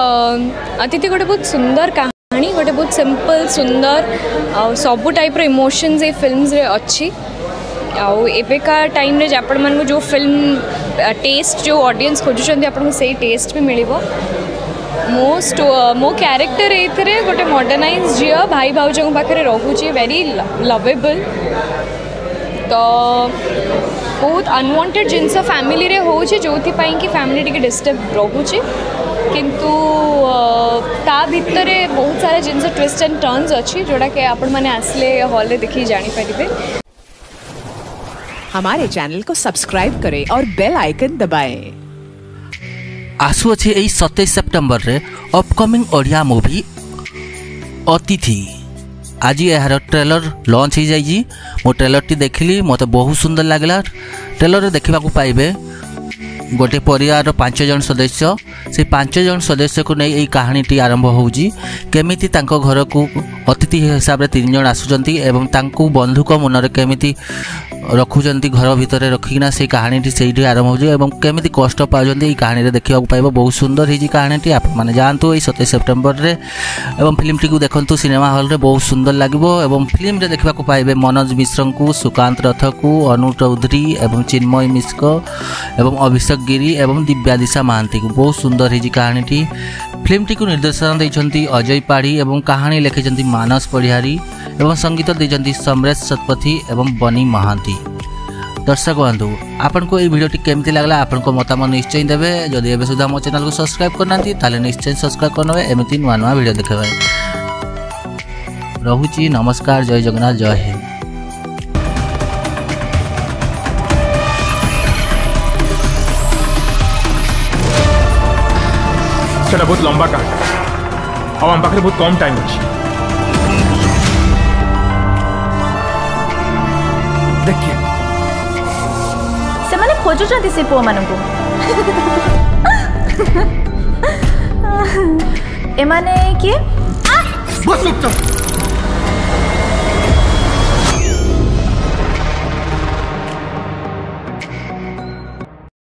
अतिथि गोटे बहुत सुंदर कहानी, गोटे बहुत सिंपल सुंदर सबू टाइप इमोशंस ये फिल्म्स रे अच्छी। एबेका टाइम रे आपण मन जो फिल्म टेस्ट जो ऑडियंस खोजुछन आपन से टेस्ट भी मिलिबो। मो कैरेक्टर एथरे गोटे मॉडर्नाइज झिया भाई भाउजों पाखे रोचे वेरी लवेबल। तो बहुत अनवांटेड जिनस फैमिली रे होचे जोथि पई कि फैमिली टिके डिस्टर्ब रोचे, किंतु ता भितर बहुत सारा जिनस ट्विस्ट एंड टर्न्स अच्छी जोड़ा के आपण माने आसले हॉल रे देखि जानि परिबे। हमारे चैनल को सब्सक्राइब करें और बेल आइकन दबाएं। आसु अच्छे 27 सेप्टेम्बर रे अपकमिंग ओडिया मूवी अतिथि आज यार ट्रेलर लॉन्च हो जाइए। मो ट्रेलर टी देखली मत बहुत सुंदर लगला। ट्रेलर देखा पाइबे गोटे परिवार 5 जन सदस्य, से 5 जन सदस्य को नहीं कहानी टी आरंभ होउजी। केमिति तांको घर को अतिथि हिसाब से 3 जन आसुचंती एवं तांको बंधुक मन केमिति रखुचंती घर भितर रखिना से कहानी से आरंभ हो केमिति कष्ट पाउचंती कहानी देखा पाइब। बहुत सुंदर ही कहानी आप मैंने जानतु 27 सेप्टेम्बर रे एवं फिल्म टी देखु सिनेमा हॉल रे बहुत सुंदर लगिबो। एवं फिल्म रे देखा पाइबे मनोज मिश्र को, सुकांत रथ को, अनु चौधरी एवं चिन्मय मिश्र एवं अभिषेक गिरी एवं दिव्यादिशा महांती को। बहुत सुंदर ही कहानी टी। फिल्म टी को निर्देशन देइछंती अजय पाढ़ी एवं कहानी लिखिछंती मानस पढ़ियारी एवं संगीत देइछंती समरेश शतपथी एवं बनी महांती। दर्शक बंधु आपन को ये वीडियो टी केमती लागला आपन को मतामत निश्चय देबे। जदि एबे सुधा मो चैनल को सब्सक्राइब करनांती ताले निश्चय सब्सक्राइब करनबे। एमिति नुआ नुआ वीडियो देखबे। रहुची नमस्कार, जय जगन्नाथ, जय हिंद। सेटा बहुत लंबा कहानी और आम पाखे बहुत कम टाइम अच्छी। देखिए से माने खोजुचंती से पुआ मानन को ए माने के बस चुप